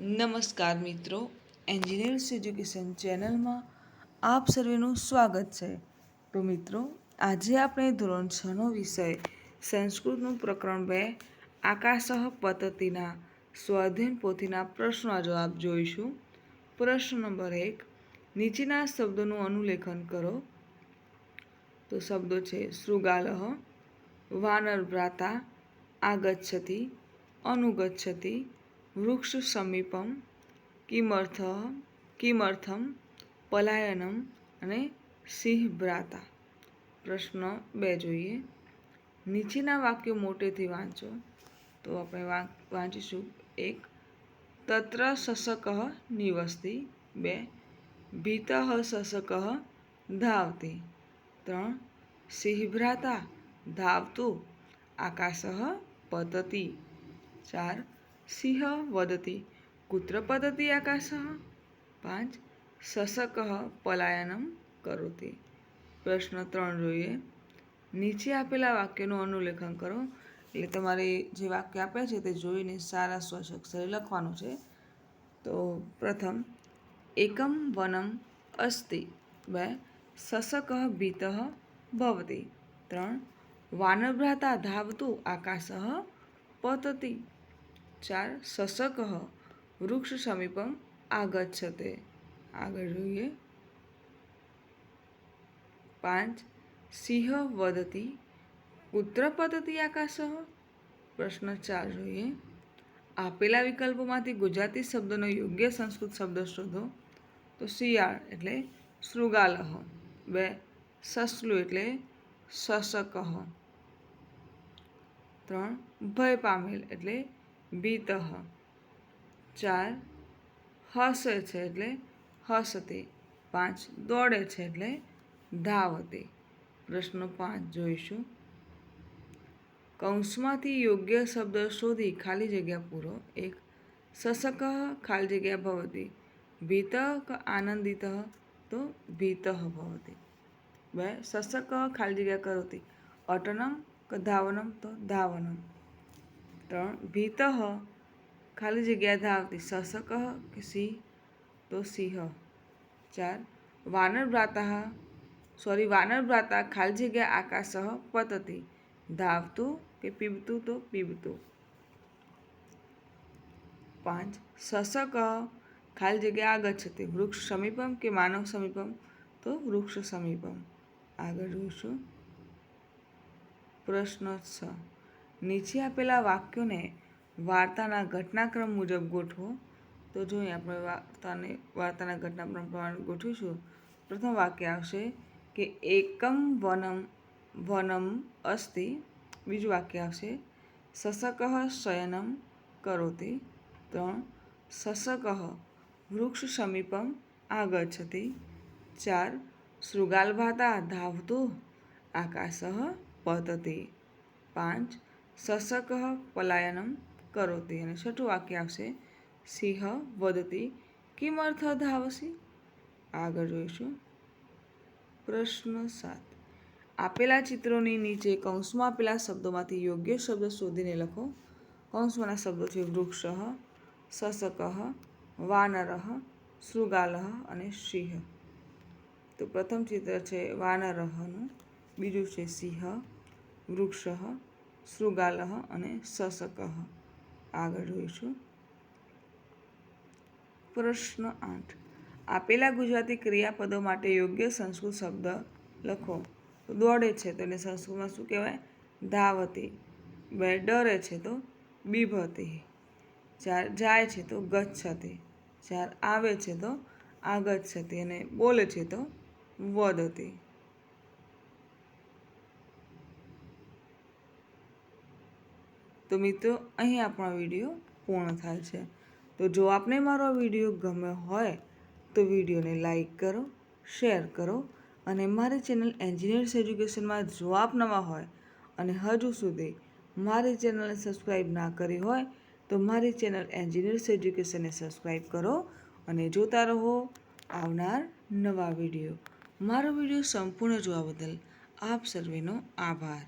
નમસ્કાર મિત્રો, engineers education ચેનલમાં આપ સર્વેનું સ્વાગત છે. તો મિત્રો, આજે આપણે ધોરણ 6નો વિષય સંસ્કૃતનું પ્રકરણ 2 આકાશઃ પતતિના સ્વાધ્યાયન પોથીના પ્રશ્નો જવાબ જોઈશું. પ્રશ્ન નંબર 1, નીચેના શબ્દોનું અનુલેખન કરો. તો શબ્દો છે શૃગાલઃ, વાનરભ્રાતા, આગચ્છતિ, અનુગચ્છતિ, વૃક્ષ સમીપમ, કિમર્થમ, પલાયનમ અને સિંહ ભ્રાતા. પ્રશ્ન 2 જોઈએ. નીચેના વાક્યો મોટેથી વાંચો. તો આપણે વાંચીશું. 1, તત્ર શશકઃ નિવસતિ. 2, ભીતઃ શશકઃ ધાવતિ. 3, સિંહ ભ્રાતા ધાવતું આકાશઃ પતતિ. 4, સિંહ વદતિ કુત્ર પતતિ આકાશઃ. 5, શશકઃ પલાયનમ કરોતિ. પ્રશ્ન 3 જોઈએ. નીચે આપેલા વાક્યનું અનુલેખન કરો. એટલે તમારે જે વાક્ય આપ્યા છે તે જોઈને સારા સ્વચ્છ લખવાનું છે. તો પ્રથમ, એકમ વનમ અસ્તિ. 2, શશકઃ ભીતઃ ભવતિ. 3, વાનરભ્રાતા ધાવતું આકાશઃ પતતિ. 4, શશકઃ વૃક્ષ સમીપમ આગચ્છતે. આગળ જોઈએ. 5, સિંહ વદતિ કુત્ર પતતિ આકાશઃ. પ્રશ્ન 4 જોઈએ. આપેલા વિકલ્પોમાંથી ગુજરાતી શબ્દનો યોગ્ય સંસ્કૃત શબ્દ શોધો. તો શિયાળ એટલે શૃગાલઃ. 2, સસલું એટલે શશકઃ. 3, ભય પામેલ એટલે ભીતઃ. 4, હસે છે એટલે હસતે. 5, દોડે છે એટલે ધાવતે. પ્રશ્ન 5 જોઈશું. કૌંસમાંથી યોગ્ય શબ્દ શોધી ખાલી જગ્યા પૂરો. 1, શશકઃ ખાલી જગ્યા ભવતિ. ભીતઃ આનંદિતઃ તો ભીતઃ ભવતિ. 2, શશકઃ ખાલી જગ્યા કરોતિ. અટનમ ધાવનમ તો ધાવનમ. 3, ભીતઃ ખાલી જગ્યા ધાવતિ. શશકઃ કે સિંહ તો સિંહ. 4, વાનરભ્રાતા ખાલી જગ્યા આકાશઃ પતતિ. ધાવતું કે પીબતું તો પીબતું. 5, શશકઃ ખાલી જગ્યા આગચ્છતિ. વૃક્ષ સમીપમ કે માનવ સમીપમ તો વૃક્ષ સમીપમ. આગળ જોઈશું. પ્રશ્ન 6, નીચે આપેલા વાક્યોને વાર્તાના ઘટનાક્રમ મુજબ ગોઠવો. તો જોઈએ આપણે વાર્તાના ઘટનાક્રમ પ્રમાણે ગોઠવીશું. પ્રથમ વાક્ય આવશે કે એકમ વનમ અસ્તિ. બીજું વાક્ય આવશે શશકઃ શયનમ કરોતિ. 3, શશકઃ વૃક્ષ સમીપમ આગચ્છતિ. 4, શૃગાલભ્રાતા ધાવતું આકાશઃ પતતિ. 5, શશકઃ પલાયનમ કરોતિ. અને છઠ્ઠું વાક્ય આવશે સિંહ વદતિ કિમર્થ ધાવસી. આગળ જોઈશું. પ્રશ્ન 7, આપેલા ચિત્રોની નીચે કૌંસમાં આપેલા શબ્દોમાંથી યોગ્ય શબ્દ શોધીને લખો. કૌંસમાંના શબ્દો છે વૃક્ષ, શશકઃ, વાનરઃ, શૃગાલઃ અને સિંહ. તો પ્રથમ ચિત્ર છે વાનરઃનું, બીજું છે સિંહ, વૃક્ષ, શૃગાલઃ અને શશકઃ. આગળ જોઈશું. પ્રશ્ન 8, આપેલા ગુજરાતી ક્રિયાપદો માટે યોગ્ય સંસ્કૃત શબ્દ લખો. તો દોડે છે તો એને સંસ્કૃતમાં શું કહેવાય? ધાવતિ. 2, ડરે છે તો બિભતિ. 4, જાય છે તો ગચ્છતિ. 4, આવે છે તો આગચ્છતિ. અને બોલે છે તો વદતિ. તો મિત્રો, અહીં આપણો વિડીયો પૂર્ણ થાય છે. તો જો આપને મારો વિડીયો ગમ્યો હોય તો વિડીયોને લાઈક કરો, શેર કરો અને મારી ચેનલ એન્જિનિયર્સ એજ્યુકેશનમાં જો આપ નવા હોય અને હજુ સુધી મારી ચેનલને સબસ્ક્રાઈબ ના કરી હોય તો મારી ચેનલ એન્જિનિયર્સ એજ્યુકેશનને સબસ્ક્રાઈબ કરો અને જોતા રહો આવનાર નવા વિડીયો. મારો વિડીયો સંપૂર્ણ જોવા બદલ આપ સર્વેનો આભાર.